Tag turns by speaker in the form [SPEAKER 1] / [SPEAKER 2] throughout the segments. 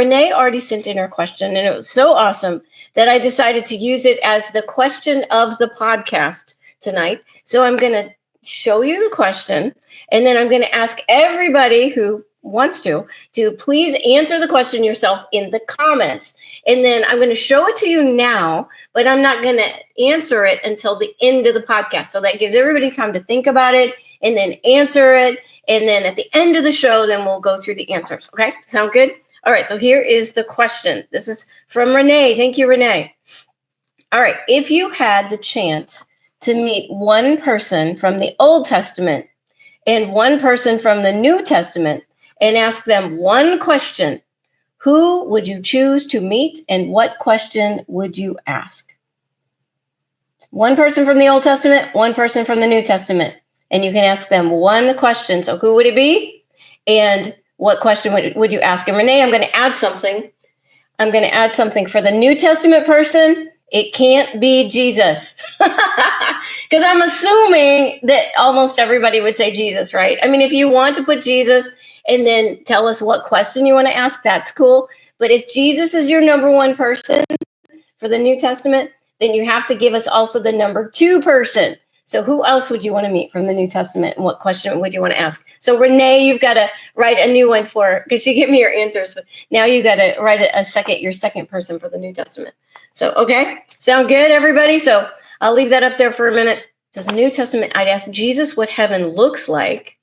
[SPEAKER 1] Renee already sent in her question, and it was so awesome that I decided to use it as the question of the podcast tonight. So I'm going to show you the question, and then I'm going to ask everybody who wants to please answer the question yourself in the comments. And then I'm going to show it to you now, but I'm not going to answer it until the end of the podcast. So that gives everybody time to think about it and then answer it. And then at the end of the show, then we'll go through the answers. Okay. Sound good? All right. So here is the question. This is from Renee. Thank you, Renee. All right. If you had the chance to meet one person from the Old Testament and one person from the New Testament and ask them one question, who would you choose to meet and what question would you ask? One person from the Old Testament, one person from the New Testament, and you can ask them one question. So who would it be? And what question would you ask? And Renee, I'm going to add something. I'm going to add something for the New Testament person. It can't be Jesus. Because I'm assuming that almost everybody would say Jesus, right? I mean, if you want to put Jesus and then tell us what question you want to ask, that's cool. But if Jesus is your number one person for the New Testament, then you have to give us also the number two person. So who else would you want to meet from the New Testament? And what question would you want to ask? So Renee, you've got to write a new one for her because she gave me your answers. But now you got to write your second person for the New Testament. So, okay. Sound good, everybody? So I'll leave that up there for a minute. Does the New Testament, I'd ask Jesus what heaven looks like.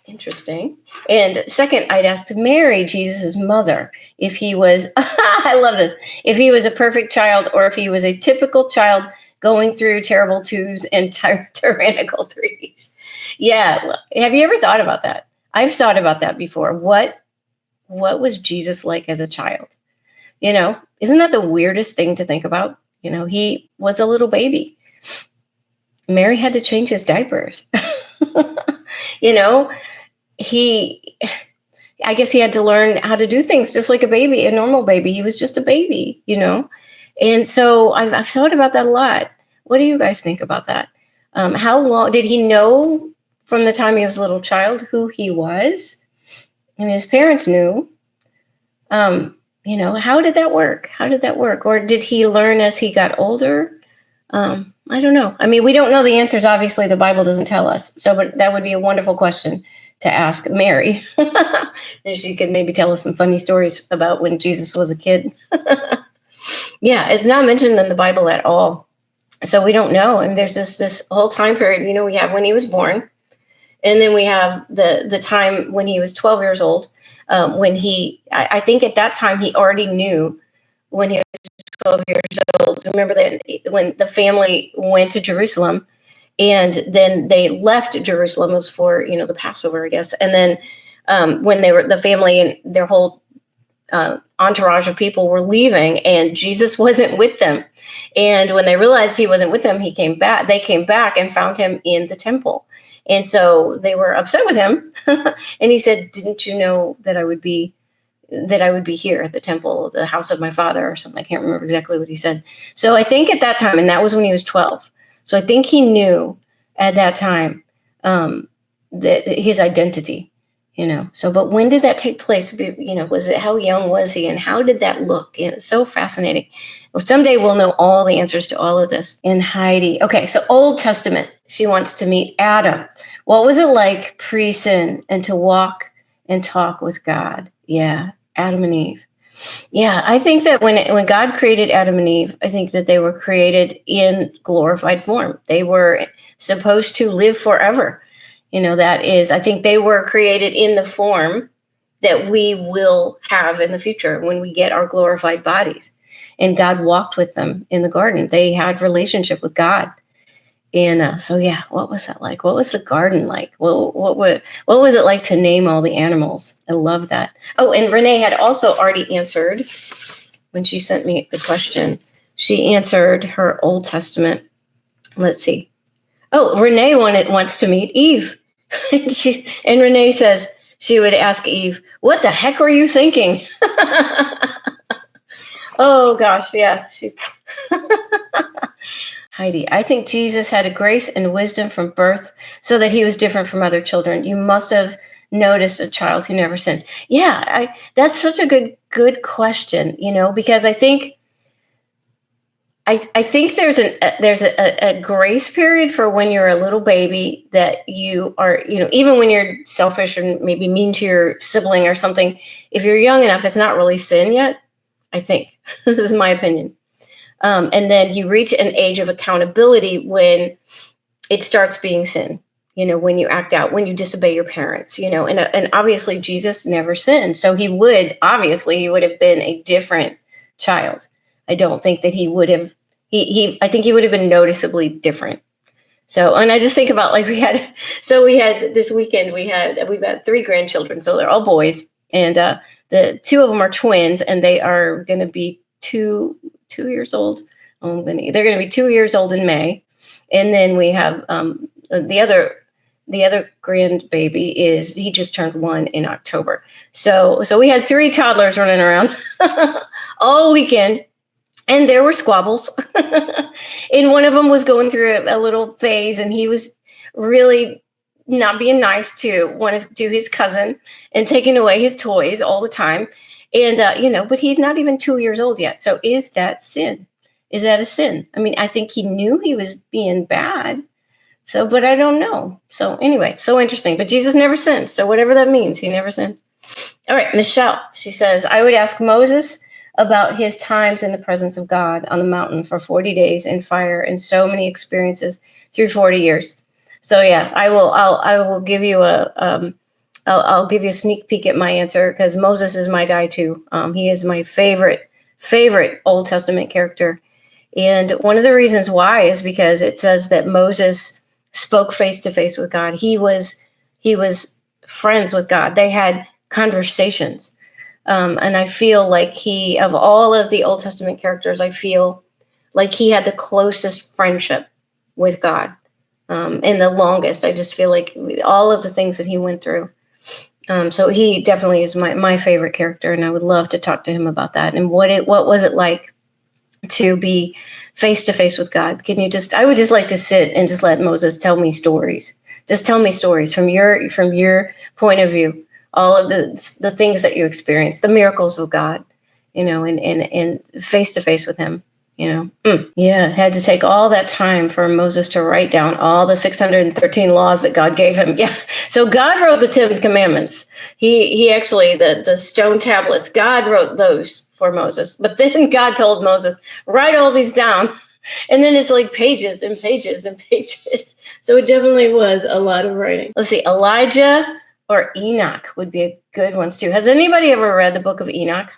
[SPEAKER 1] Interesting. And second, I'd ask to Mary, Jesus' mother, if he was, I love this, if he was a perfect child or if he was a typical child going through terrible twos and tyrannical threes. Yeah. Have you ever thought about that? I've thought about that before. What was Jesus like as a child? You know, isn't that the weirdest thing to think about? You know, he was a little baby. Mary had to change his diapers. You know, I guess he had to learn how to do things just like a baby, a normal baby. He was just a baby, you know? And so I've thought about that a lot. What do you guys think about that? How long did he know from the time he was a little child who he was? And his parents knew. You know, how did that work? Or did he learn as he got older? I don't know. I mean, we don't know the answers. Obviously, the Bible doesn't tell us. So, but that would be a wonderful question to ask Mary. And she could maybe tell us some funny stories about when Jesus was a kid. Yeah, it's not mentioned in the Bible at all. So we don't know. And there's this whole time period, you know, we have when he was born. And then we have the time when he was 12 years old. When I think at that time he already knew when he was 12 years old. Remember that when the family went to Jerusalem and then they left Jerusalem, it was for, you know, the Passover, I guess. And then when the family and their whole entourage of people were leaving and Jesus wasn't with them. And when they realized he wasn't with them, they came back and found him in the temple. And so they were upset with him. And he said, didn't you know that I would be here at the temple, the house of my father or something? I can't remember exactly what he said. So I think at that time, and that was when he was 12. So I think he knew at that time that his identity, you know. So, but when did that take place? You know, how young was he and how did that look? You know, it's so fascinating. Well, someday we'll know all the answers to all of this. And Heidi. Okay, so Old Testament. She wants to meet Adam. What was it like pre-sin and to walk and talk with God? Yeah, Adam and Eve. Yeah, I think that when God created Adam and Eve, I think that they were created in glorified form. They were supposed to live forever. You know, that is, I think they were created in the form that we will have in the future when we get our glorified bodies. And God walked with them in the garden. They had relationship with God. And so, yeah, what was that like? What was the garden like? What was it like to name all the animals? I love that. Oh, and Renee had also already answered when she sent me the question. She answered her Old Testament. Let's see. Oh, Renee wants to meet Eve. And Renee says she would ask Eve, what the heck were you thinking? Oh, gosh, yeah. Heidi, I think Jesus had a grace and wisdom from birth so that he was different from other children. You must have noticed a child who never sinned? Yeah, that's such a good question, because I think there's a grace period for when you're a little baby that you are, even when you're selfish and maybe mean to your sibling or something. If you're young enough, it's not really sin yet. I think this is my opinion. And then you reach an age of accountability when it starts being sin. When you act out, when you disobey your parents. And obviously Jesus never sinned, so he would have been a different child. I don't think that he would have. I think he would have been noticeably different. So, and I just think about like we had this weekend, we've got 3 grandchildren, so they're all boys, and the 2 of them are twins, and they are going to be 2 years old. They're going to be 2 years old in May, and then we have the other grandbaby he just turned 1 in October. So we had 3 toddlers running around all weekend. And there were squabbles. And one of them was going through a little phase, and he was really not being nice to his cousin and taking away his toys all the time. And, but he's not even 2 years old yet. So is that sin? Is that a sin? I mean, I think he knew he was being bad. So, but I don't know. So anyway, so interesting. But Jesus never sinned. So whatever that means, he never sinned. All right, Michelle, she says, I would ask Moses about his times in the presence of God on the mountain for 40 days in fire and so many experiences through 40 years. So yeah, I will give you I'll give you a sneak peek at my answer, because Moses is my guy too. He is my favorite Old Testament character. And one of the reasons why is because it says that Moses spoke face to face with God. He was friends with God. They had conversations. And I feel like of all of the Old Testament characters, I feel like he had the closest friendship with God, and the longest. I just feel like all of the things that he went through. So he definitely is my favorite character, and I would love to talk to him about that. And what was it like to be face to face with God? I would just like to sit and just let Moses tell me stories. Just tell me stories from your point of view. All of the things that you experience, the miracles of God, and face to face with him, Yeah, had to take all that time for Moses to write down all the 613 laws that God gave him. Yeah, so God wrote the 10 commandments. He actually, the stone tablets, God wrote those for Moses. But then God told Moses, write all these down. And then it's like pages and pages and pages. So it definitely was a lot of writing. Let's see, Elijah or Enoch would be a good ones too. Has anybody ever read the book of Enoch?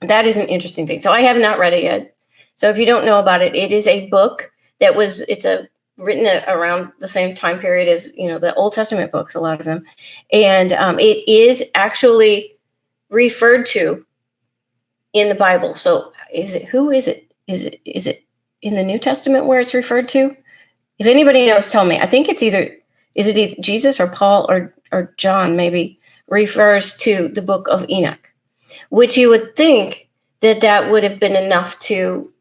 [SPEAKER 1] That is an interesting thing. So I have not read it yet. So if you don't know about it, it is a book that written around the same time period as, the Old Testament books, a lot of them. And it is actually referred to in the Bible. So who is it? Is it in the New Testament where it's referred to? If anybody knows, tell me. I think it's either Jesus or Paul or John maybe refers to the book of Enoch, which you would think that would have been enough to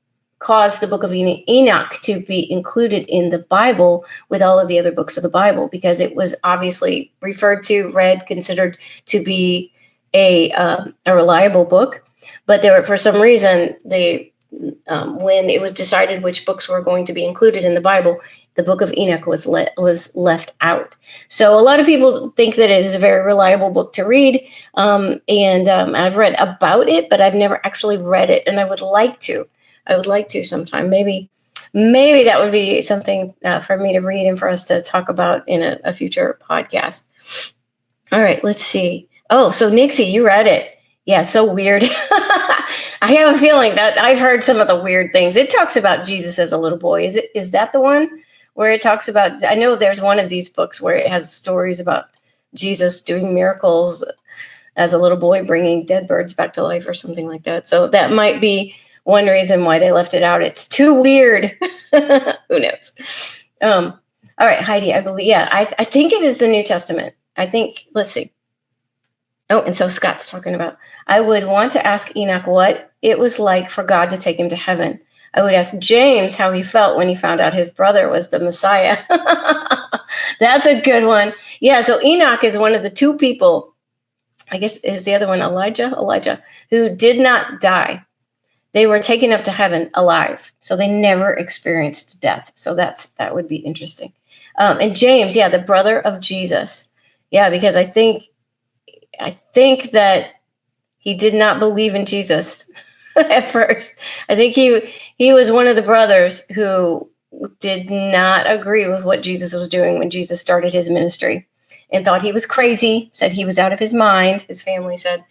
[SPEAKER 1] cause the book of Enoch to be included in the Bible with all of the other books of the Bible, because it was obviously considered to be a reliable book. But for some reason, when it was decided which books were going to be included in the Bible, the book of Enoch was left out. So a lot of people think that it is a very reliable book to read. And I've read about it, but I've never actually read it. And I would like to sometime. Maybe that would be something for me to read and for us to talk about in a future podcast. All right, let's see. Oh, so Nixie, you read it. Yeah, so weird. I have a feeling that I've heard some of the weird things. It talks about Jesus as a little boy. Is that the one where it talks about, I know there's one of these books where it has stories about Jesus doing miracles as a little boy, bringing dead birds back to life or something like that. So that might be one reason why they left it out. It's too weird. Who knows? All right, Heidi, I believe, yeah, I think it is the New Testament. I think, let's see. Oh, and so Scott's talking about, I would want to ask Enoch what it was like for God to take him to heaven. I would ask James how he felt when he found out his brother was the Messiah. That's a good one. Yeah. So Enoch is one of the two people, I guess is the other one Elijah, who did not die. They were taken up to heaven alive. So they never experienced death. So that would be interesting. And James, yeah, the brother of Jesus. Yeah, because I think that he did not believe in Jesus at first. I think he was one of the brothers who did not agree with what Jesus was doing when Jesus started his ministry, and thought he was crazy, said he was out of his mind, his family said.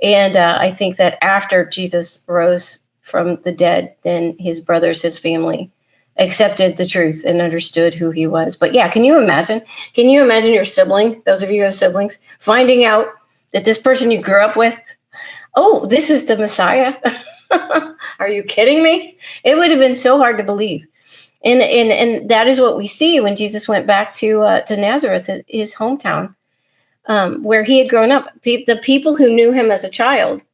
[SPEAKER 1] And I think that after Jesus rose from the dead, then his brothers, his family, accepted the truth and understood who he was. But yeah, can you imagine? Can you imagine your sibling, those of you who have siblings, finding out that this person you grew up with, oh, this is the Messiah? Are you kidding me? It would have been so hard to believe. And that is what we see when Jesus went back to Nazareth, his hometown, where he had grown up. The people who knew him as a child,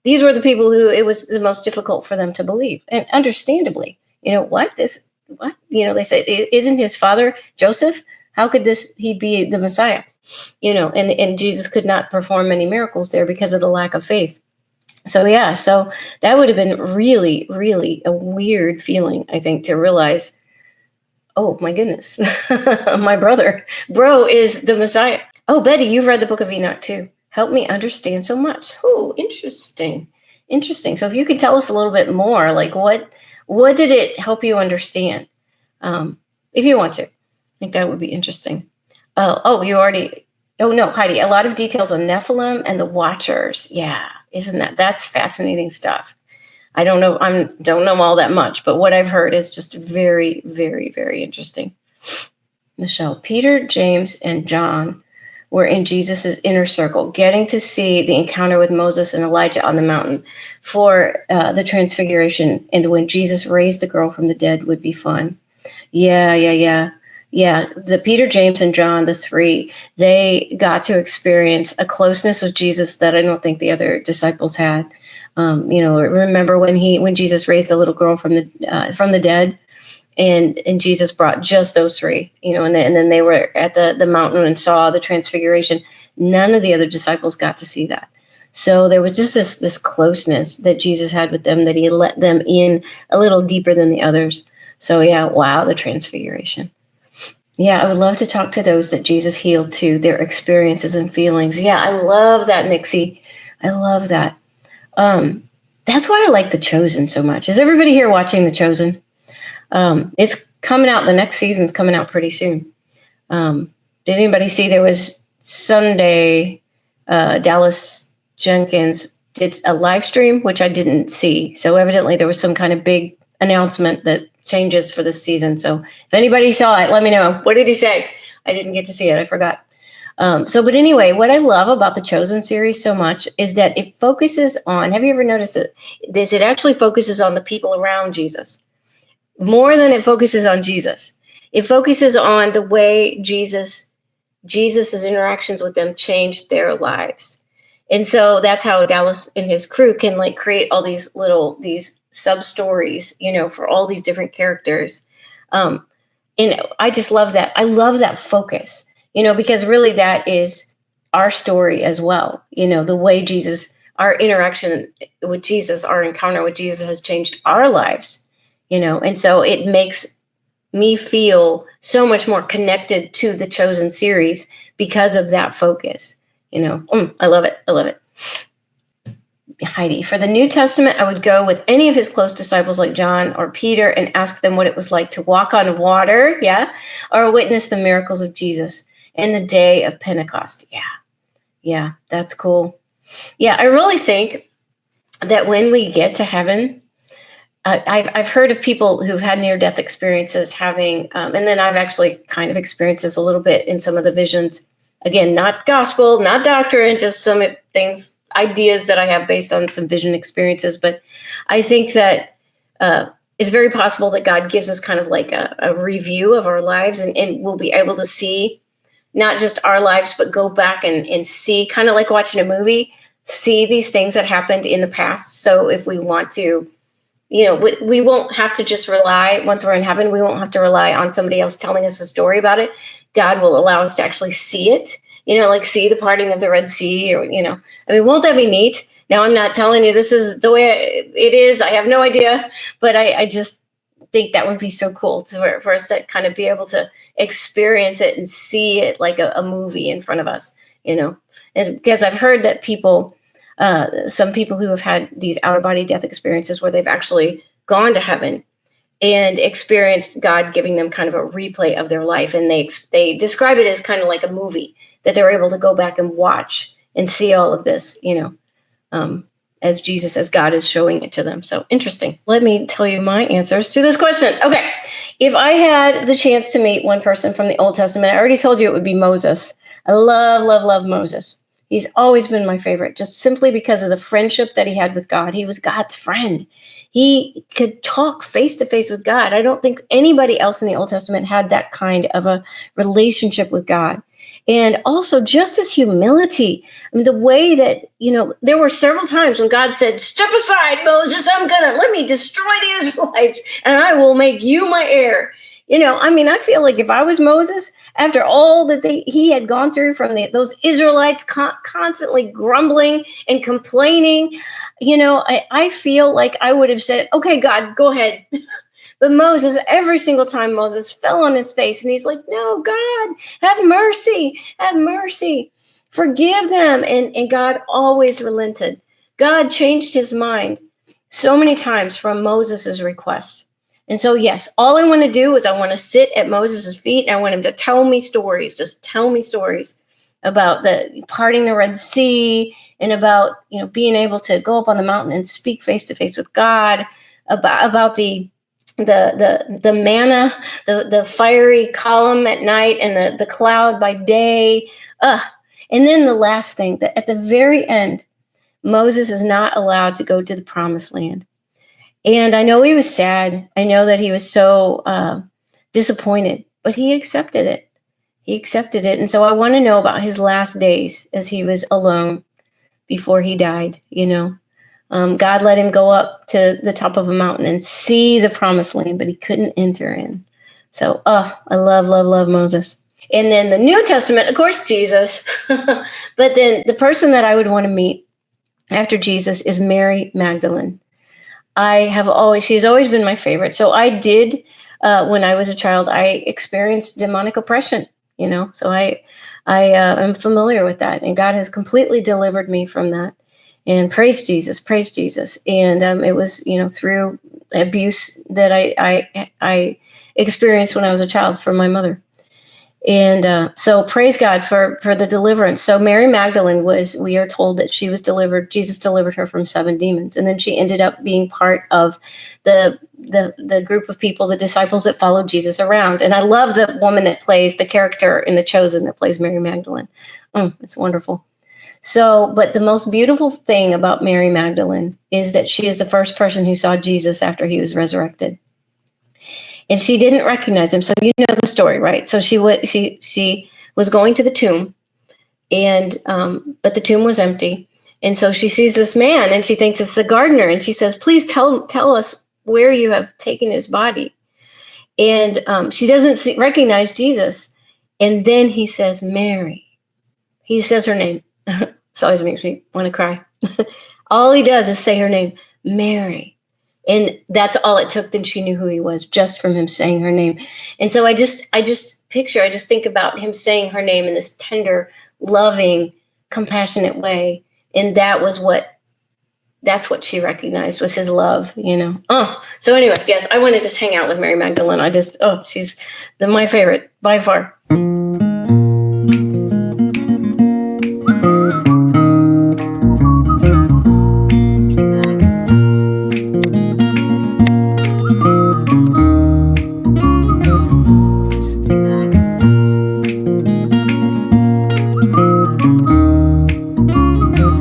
[SPEAKER 1] these were the people who it was the most difficult for them to believe, and understandably. What? They say, isn't his father Joseph? How could he be the Messiah? And Jesus could not perform many miracles there because of the lack of faith. So yeah, so that would have been really, really a weird feeling, I think, to realize, oh my goodness, my bro is the Messiah. Oh, Betty, you've read the book of Enoch too. Help me understand so much. Oh, interesting. So if you could tell us a little bit more, like what did it help you understand? If you want to, I think that would be interesting. Oh, no, Heidi, a lot of details on Nephilim and the Watchers. Yeah. That's fascinating stuff. I don't know all that much, but what I've heard is just very, very, very interesting. Michelle, Peter, James, and John were in Jesus's inner circle, getting to see the encounter with Moses and Elijah on the mountain for the transfiguration. And when Jesus raised the girl from the dead would be fun. Yeah. Yeah, the Peter, James, and John, the three, they got to experience a closeness with Jesus that I don't think the other disciples had. Remember when Jesus raised the little girl from the dead, and Jesus brought just those three, and then they were at the mountain and saw the transfiguration. None of the other disciples got to see that. So there was just this closeness that Jesus had with them, that he let them in a little deeper than the others. So yeah, wow, the transfiguration. Yeah, I would love to talk to those that Jesus healed too, their experiences and feelings. Yeah, I love that, Nixie. I love that. That's why I like The Chosen so much. Is everybody here watching The Chosen? It's coming out. The next season's coming out pretty soon. Did anybody see there was Sunday, Dallas Jenkins did a live stream, which I didn't see. So evidently there was some kind of big announcement that changes for this season. So if anybody saw it, let me know. What did he say? I didn't get to see it. I forgot. But anyway, what I love about the Chosen series so much is that it focuses on, have you ever noticed this? It actually focuses on the people around Jesus more than it focuses on Jesus. It focuses on the way Jesus's interactions with them changed their lives. And so that's how Dallas and his crew can create all these sub stories, for all these different characters. And I just love that. I love that focus, because really that is our story as well. The way our interaction with Jesus, our encounter with Jesus has changed our lives, and so it makes me feel so much more connected to the Chosen series because of that focus. I love it. Heidi, for the New Testament, I would go with any of his close disciples like John or Peter and ask them what it was like to walk on water, or witness the miracles of Jesus in the day of Pentecost. Yeah, that's cool. Yeah, I really think that when we get to heaven, I've heard of people who've had near-death experiences having, and then I've actually kind of experienced this a little bit in some of the visions. Again, not gospel, not doctrine, just some things, ideas that I have based on some vision experiences. But I think that it's very possible that God gives us kind of like a review of our lives, and we'll be able to see not just our lives, but go back and see, kind of like watching a movie, see these things that happened in the past. So if we want to, we won't have to just rely, once we're in heaven, we won't have to rely on somebody else telling us a story about it. God will allow us to actually see it, like see the parting of the Red Sea, or, I mean, won't that be neat? Now, I'm not telling you this is the way it is. I have no idea, but I just think that would be so cool for us to kind of be able to experience it and see it like a movie in front of us, because I've heard that some people who have had these out of body death experiences where they've actually gone to heaven and experienced God giving them kind of a replay of their life. And they describe it as kind of like a movie that they're able to go back and watch and see all of this, as God is showing it to them. So interesting. Let me tell you my answers to this question. Okay. If I had the chance to meet one person from the Old Testament, I already told you it would be Moses. I love, love, love Moses. He's always been my favorite, just simply because of the friendship that he had with God. He was God's friend. He could talk face to face with God. I don't think anybody else in the Old Testament had that kind of a relationship with God. And also just his humility. I mean, the way that, there were several times when God said, "Step aside, Moses, let me destroy the Israelites and I will make you my heir." I feel like if I was Moses, after all that he had gone through from those Israelites constantly grumbling and complaining, I feel like I would have said, "Okay, God, go ahead." But Moses, every single time Moses fell on his face and he's like, "No, God, have mercy, forgive them." And God always relented. God changed his mind so many times from Moses's request. And so, yes, all I want to do is I want to sit at Moses' feet and I want him to tell me stories, just tell me stories about the parting the Red Sea and about, being able to go up on the mountain and speak face to face with God, about the manna, the fiery column at night and the cloud by day. And then the last thing, that at the very end, Moses is not allowed to go to the promised land. And I know he was sad. I know that he was so disappointed, but he accepted it. And so I want to know about his last days as he was alone before he died, God let him go up to the top of a mountain and see the promised land, but he couldn't enter in. So, I love, love, love Moses. And then the New Testament, of course, Jesus. But then the person that I would want to meet after Jesus is Mary Magdalene. She's always been my favorite. So I did, when I was a child, I experienced demonic oppression, so I am familiar with that. And God has completely delivered me from that. And praise Jesus. And it was, through abuse that I experienced when I was a child from my mother. And so praise God for the deliverance. So Mary Magdalene we are told that she was delivered. Jesus delivered her from 7 demons. And then she ended up being part of the group of people, the disciples that followed Jesus around. And I love the woman that plays the character in The Chosen that plays Mary Magdalene. It's wonderful. So, but the most beautiful thing about Mary Magdalene is that she is the first person who saw Jesus after he was resurrected. And she didn't recognize him. So you know the story, right? So she was going to the tomb, and but the tomb was empty. And so she sees this man, and she thinks it's the gardener. And she says, "Please tell us where you have taken his body." And she doesn't recognize Jesus. And then he says, "Mary." He says her name. This always makes me want to cry. All he does is say her name, Mary. And that's all it took. Then she knew who he was just from him saying her name. And so I just think about him saying her name in this tender, loving, compassionate way. And that's what she recognized was his love, So anyway, yes, I want to just hang out with Mary Magdalene. She's my favorite by far.